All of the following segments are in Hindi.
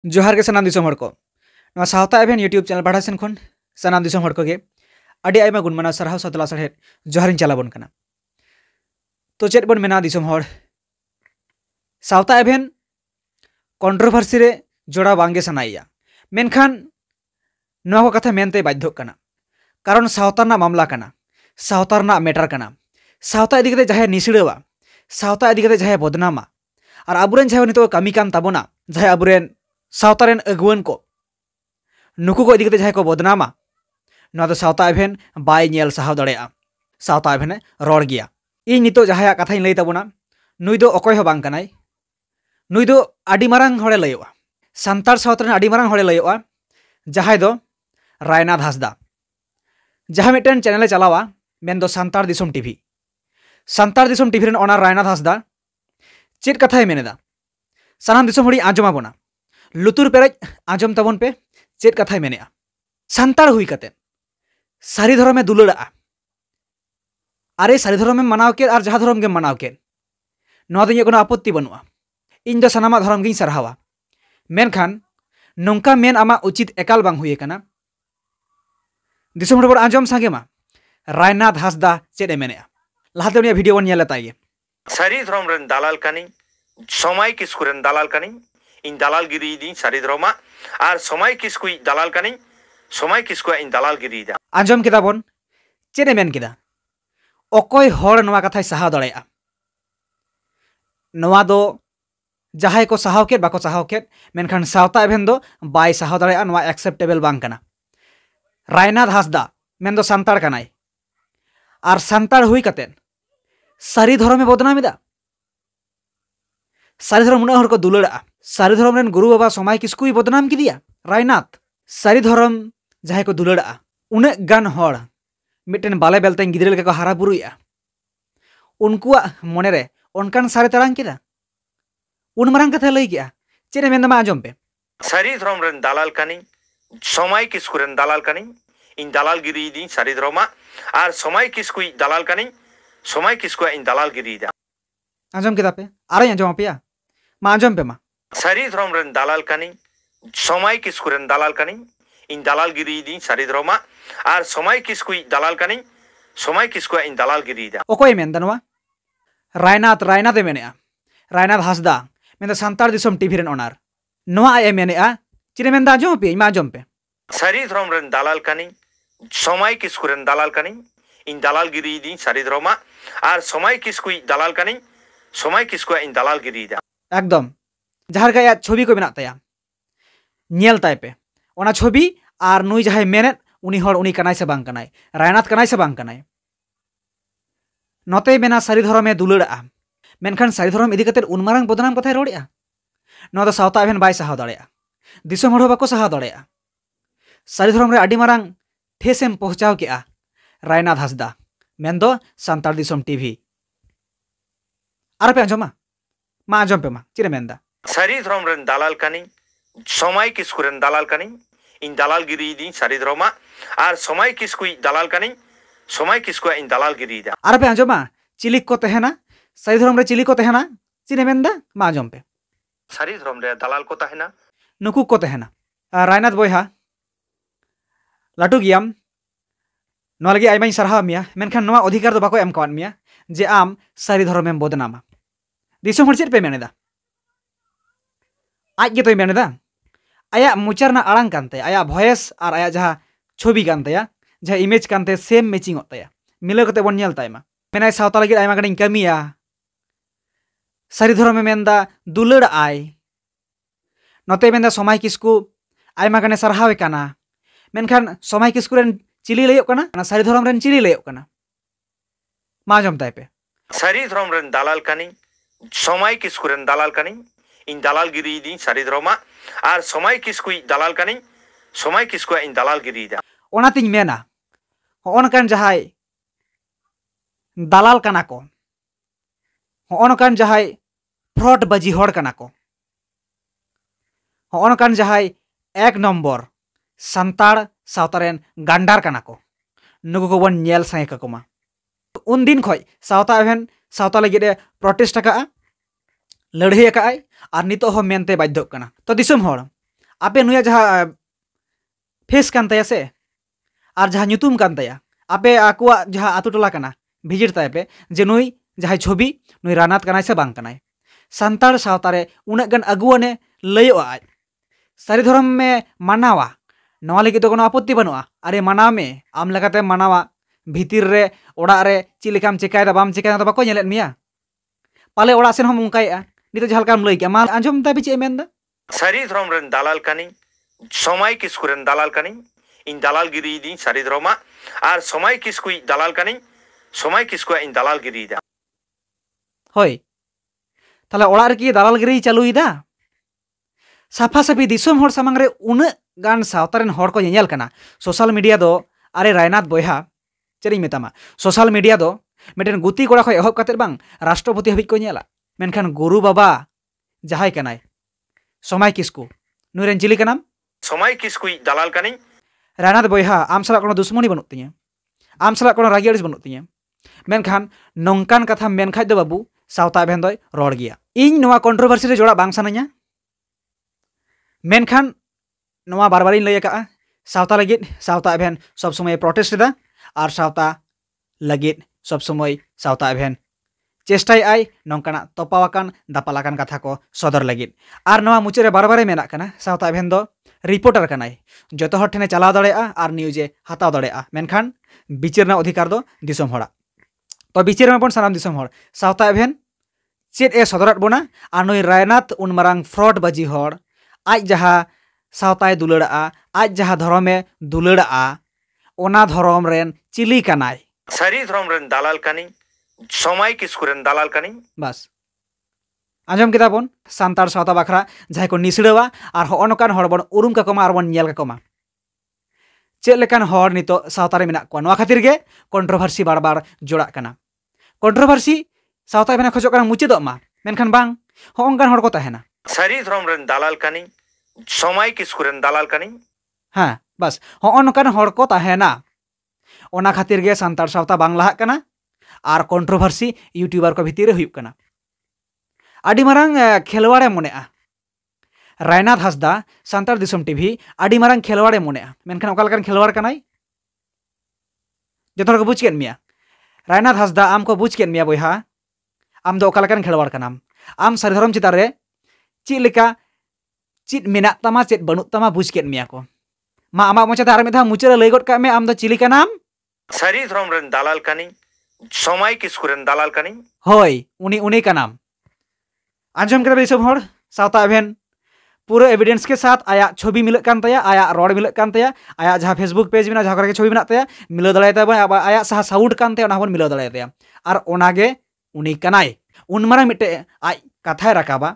जोहार के सनाम दिसोम हड़ को नवा सावता एभेन यूट्यूब चैनल पढ़ा सेन खन सनाम दिसोम हड़ को गे अड़ी आयमा गुणमाना सरहाव सतला सड़हेड जोहारिन चलाबोन कना। तो चेद बन मेना दिसोम हड़ सावता एभेन कंट्रोवर्सी रे जोड़ा बांगे सनाइया मेनखान नवा को कथा मेनते बाध्य कना कारण सावता रना मामला कना सावता रना मैटर कना सावता इदी कते जहाय निसड़ावा सावता इदी कते जहाय बदनामा और आबुरेन जहाय नितो कामी कान ताबोना जहाय आबुरेन सावतारेन अगुवन को नुकु को इदी कते जहाय को बदनामा नवा दो सावता एभेन बाय नेल साहाव दड़ेया सावता एभेन रड़ गिया इन नितो जहाय कथाई लई ताबोना नुई दो अकय हो बांग कनाय नुई दो आडी मारांग हड़े लयवा सान्तार सावतारेन आडी मारांग हड़े लयवा जहाय दो रायनाथ हांसदा जहां मिटन चैनल चलावा मेन दो सान्तार दिसोम टीवी सान्तार दिसोम टीवी रेन ओनर रायनाथ हांसदा चेद कथाय मेनेदा सानाम दिसोम हड़ी आंजमा बोना लुतुर पेरेज आंजम ताबोन पे चेद कथाय मेनेआ सान्तार हुई कते सारी धर्मे दुलड़ा अरे सारी धर्मे मनाव के और जहां धर्म के मनाव के नवा दो कोनो आपत्ति बनुआ इन दो सनामा धर्म गिन सरहावा मेनखान नोंका मेन आमा उचित एकाल बांग हुई कना दिसोम हड़ आंजम सांगेमा रायनाथ हांसदा चेद मेनेआ लाहाते उनिया भिडियो बन नेला ताइगे सारी धर्म रेन दालाल कानी समय किसकु रेन दालाल कानी इन दालाल गिरी दी सारी धर्मा और समय किसकु दालाल कानी समय किसकु इन दालाल गिरी दा आंजम केदा बन चेदे मेन केदा अकय हड़ नवा कथाय साहाव दड़ेया नवा दो जहाय को साहाव के बाको साहाव के मेनखान सावता एभेन दो बाय साहाव दड़ेया नवा एक्सेप्टेबल बांग कना रायनाथ हांसदा मेन दो सान्तार कनाय और सान्तार हुई कते सारी धर्मे बदनामीदा सारी धर्म उन्ना हड़ को दुलड़ा सारी धर्म रेन गुरु बाबा समय किसकु बदनाम किदिया रायनाथ सारी धर्म जहाय को दुलड़ा उन्ना गान हड़ मिटन बाले बेलते गिद्रे लेका को हारा बुरुया उनकुआ मने रे ओनकान सारे तारांग किदा उन मारांग कथा लई गया चेने मेंदा मा आंजम पे सारी धर्म रेन दालाल कानी समय किसकु रेन दालाल कानी इन दालाल गिरी दी सारी धर्मा और समय किसकु दालाल कानी समय किसकु इन दालाल गिरी दा आंजम केदा पे आरे आंजम पेया मा आंजम पे मा सारी धर्म रेन दालाल कानी समय किसकु रेन दालाल कानी इन दालाल गिरी दी सारी धर्मा और समय किसकु दालाल कानी समय किसकु इन दालाल गिरी दा ओकोय मेंदा नवा रायनाथ रायनाथ मेनेआ रायनाथ हांसदा मेंदा सान्तार दिसोम टीवी रेन ओनर नवा आय मेनेआ चिरे मेंदा आंजम पे मा आंजम पे सारी धर्म रेन दालाल कानी समय किसकु रेन दालाल कानी इन दालाल गिरी दी सारी धर्मा और समय किसकु दालाल कानी समय किसकु इन दालाल गिरी दा एकदम जहार का छवि को मेना ताया नेल ताय पे ओना छवि और नुई जहाय मेनेत उनी हड़ उनी कनाय से बांग कनाय रायनाथ कनाय से बांग कनाय नते मेना सारी धर्मे दुलड़ा मेनखान सारी धर्म इदी कते उन मारांग बदनाम कथाय रोड़ेआ नवा दो सावता एभेन बाय साहाव दाड़ेया दिसोम हड़ बाको साहाव दाड़ेया सारी धर्म रे आडी मारांग ठेसेम पहुंचाव केआ रायनाथ हांसदा मेनदो सान्तार दिसोम टीवी आर पे आंजमा मा आंजम पे मा चिरे मेंदा सारी धर्म रेन दालाल कानी समय किसकु रेन दालाल कानी इन दालाल गिरी दी सारी धर्मा और समय किसकु दालाल कानी समय किसकु इन दालाल गिरी दा आर पे आंजमा चिलिक को तहेना सारी धर्म रे चिलिक को तहेना चिरे मेंदा मा आंजम पे सारी धर्म रे दालाल को तहेना नुकु को तहेना रायनाथ बोयहा लाटू गियाम नवा लगी आयमाई सरहाव मिया मेनखान नवा अधिकार दो बाको एम कावाद मिया जे आम सारी धर्मेम बदनामा दिसोम हड़ चेद पे मेनेदा आज गे तोय मेनेदा आया मुचारना आड़ांग कानते आया भॉयस और आया जहाँ छवि कानते जहाँ इमेज कानते सेम मैचिंग होता मिलाव कते बन नेल तायमा मेनाय सावता लगी आयमा गणिं कमिया सारी धर्मे मेनदा दुलड़ आय नते मेनदा समय किसकु आयमा गणे सरहावे काना मेनखान समय किसकु रेन चिली लयक कना सारी धर्म रेन चिली लयक कना मा जम ताय पे सारी धर्म रेन दालाल कानी समय किसकु रेन दालाल कानी इन दालाल गिरी दी सारी धर्मा और समय किसकु दालाल कानी समय किसकु इन दालाल गिरी दा ओनातिन मेना होनकान जहाय दालाल कना को होनकान जहाय फ्रॉड बाजी हड़ कना को होनकान जहाय एक नंबर सान्तार सावतारेन गांडार कना को नुकु को बन नेल साय ककोमा उन दिन खय सावता एभेन सावता लगी प्रोटेस्ट का लड़ाई और नितो हो मेनते बाध्य कना तो दिसोम हड़ आपे नुया जहाँ फेस कान तया से और जहाँ nyutum कान तया आपे आकुआ जहाँ आतु टोला कना भिजिट ताय पे जे नुई जहाँ छवि नुई रानात कनाय से बांग कनाय सांतार सावतारे उन्हें गन अगुआने लयो आज सारी धर्म में मानावा नवा लगी तो कोनो आपत्ति बनुआ अरे माना में आम लगाते मानावा भीतर रे ओड़ा रे चिलिकाम चिकायदा बाम चिकायदा तो बाको नेलेत मिया पाले ओड़ा सेन हम उनकायआ नितो जहालकाम लई के मा आंजम ताबि चे मेनदा सारी धर्म रेन दालाल कानी समय किसकु रेन दालाल कानी इन दालाल गिरी दी सारी धर्मा और समय किसकु दालाल कानी समय किसकु इन दालाल गिरी दा होय ताले ओड़ा रे की दालाल गिरी चालुईदा साफा साफी दिसोम हर सामांग रे उन गान सावतारेन हर को ñeñel kana सोशल मीडिया दो अरे रायनाथ बोहा चेरी मेतामा सोशल मीडिया दो मेटेन गुती कोड़ा खय एहब काते बांग राष्ट्रपति हबिज को ñela मेनखान गुरु बाबा जहाय कनाय समय किसकु नुरेन चिली कनाम समय किसकु दालाल कानी रायनाथ बोहा आम साला कोनो दुश्मनी बनुत तिया आम साला कोनो रागी अड़िस बनुत तिया मेनखान नोंकान कथा मेन खाय दो बाबू सावता भेन दोय रोड गिया इñ नोवा कंट्रोवर्सी रे जोड़ा बांग सानाña मेनखान नोवा बारबारिन लय का सावता लगित सावता भेन सब समय प्रोटेस्ट दा और सावता लगित सब समय सावता भेन चेष्टाय आई नोंकाना तोपावाकान दापालाकान कथा को सदर लगित और नोवा मुचे रे बारबारे मेना कना सावता भेन दो रिपोर्टर कनाय जतो हर ठेने चलाव दाड़ेआ और न्यूज़े हताव दाड़ेआ मेनखान बिचारना अधिकार दो दिसोम हड़ा तो बिचार में सानाम दिसोम हड़ सावता भेन चेद ए सदरत बोना और नुई रायनाथ उन मारांग फ्रॉड बाजी हड़ आज जहाँ सावताय दुलड़ा आज जहाँ धर्मे दुलड़ा ओना धर्म रेन चिली कनाय सारी धर्म रेन दालाल कानी समय किसकु रेन दालाल कानी बस आंजम केदा बन सांतार सावता बाखरा जहाँ को निसड़ावा और हनकान हड़ बन उरुम काकोमा और बन नेल काकोमा चेद लेकान हड़ नितो सावतारे मेना को नोआ खातिर गे कंट्रोवर्सी बार बार जोड़ा कना कंट्रोवर्सी सावता बेना खोजो कना मुचेदो मा मेनखान बांग हनकान हड़ को ताहेना सारी धर्म रेन दालाल कानी समय किसकु रेन दालाल कानी हाँ बस हनकान हड़ को ताहेना ओना खातिर गे सांतार सावता बांग लाहाक कना और कंट्रोवर्सी यूट्यूबर को भीतर हुयुक कना आडी मारांग खेलवाड़े मोनेआ रायनाथ हासदा सांतार दिसोम टीवी आडी मारांग खेलवाड़े मोनेआ मेनखान ओका लकान खेलवाड़ कनाय जतो को बुझ केन मिया रायनाथ हासदा आम को बुझ केन मिया बोहा आम दो ओका लकान खेलवाड़ कनाम आम सारी धर्म चितार रे चेद लेका चेद मेना तमा चेद बनुत तमा बुझ केन मिया को मा आमा मोचाते आर मिधा मुचे लय गड का मे आम दो चिली कनाम सारी धर्म रेन दालाल कानी समय किसकु रेन दालाल कानी होय उनी का नाम आंजम के सब हड़ सावता भेन पूरा एविडेंस के साथ आया छवि मिलक कान तया आया रोड मिलक कान तया आया जहाँ फेसबुक पेज में जहाँ करे छवि मेना तया मिलाव दाड़े तया आया सहा साउंड कान तया बन मिलाव दाड़े तया और ओनागे उनी कनाय उन मारा मिटे आज कथाय राकाबा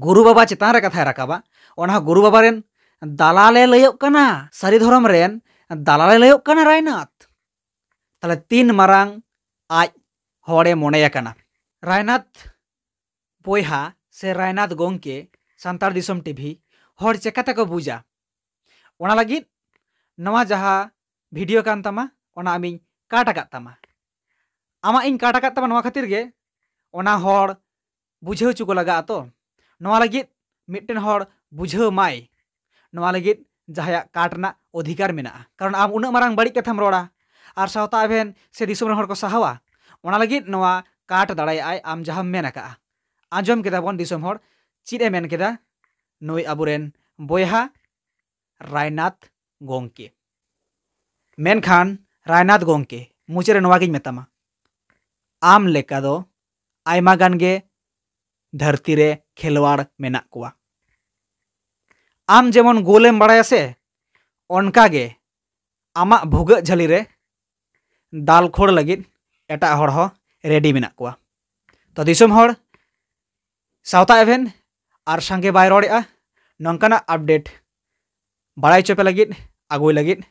गुरु बाबा चितान रे कथाय राकाबा ओना गुरु बाबा रेन दालाले लयोक कना सारी धर्म रेन दालाले लयोक कना रायनाथ ताले तीन मारांग आज हड़े मोनेया कना रायनाथ बोहा से रायनाथ गोंके सांतार दिसोम टीवी हड़ चेकाते को बुझा ओना लगित नवा जहाँ वीडियो कान तमा ओना आमिं काट आकाद तमा आमा इन काट आकाद तमा नवा खातिर गे ओना हड़ बुझाव चुको लगा तो नवा लगित मिट्टन हड़ बुझाव माय नवा लगित जहाँ काटना अधिकार मेना कारण आम उन्ना मारांग बड़ी कथाम रोड़ा और सावता भेन से दिसोम हड़ को साहवा ओना लगित नवा काट दाड़ाय आय आम जहाँ मेन का आंजम केदा बन दिसोम हड़ चेद ए मेन केदा नुई आबुरेन बोहा रायनाथ गोंके मेनखान रायनाथ गोंके मुचे रे नवा गिन मेतामा आम लेका दो आयमा गान गे धरती रे खेलवाड़ मेना कुआ आम जेमन गोलेम बड़ाया से ओनका गे आमा भुग झली रे दाल खोड़ लगित एटा हड़ हो रेडी मेना कुआ तो दिसोम हड़ सावता एवेन और संगे बाय रोड़ा नौकाना अपडेट बड़ाई चोपे लगित आगुई लगित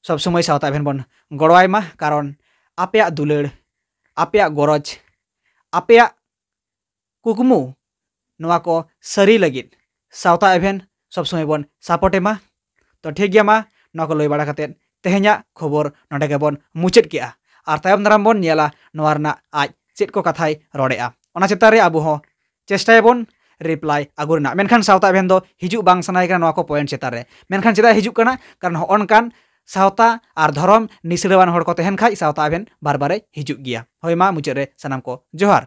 सब समय सावता एवेन बन गड़वायमा कारण आपेया दुलड़ आपेया गरज आपेया कुकमु नवा को सरी लगित सावता एवेन सब समय बन सपोर्टेमा तो ठीक गया मा नवा को लय बाड़ा कतेद तेहेña खबर नोडे गेबन मुचाद केआ और तायम दाराम बन नेला नवा रना आज चेद को कथाय रोड़ेआ ओना चेतान रे आबो हो चेष्टायबन रिप्लाई आगुरना मेनखान सावता एभेन दो हिजुक बांग सनाय kana noa ko point chetar re मेनखान चेदा हिजुक kana कारण हनकान सावता आर धरम निसड़ावान हड़ को तहन खाई सावता एभेन बार बारे हिजुक गिया होय मा मुचाद रे सानाम को जोहार।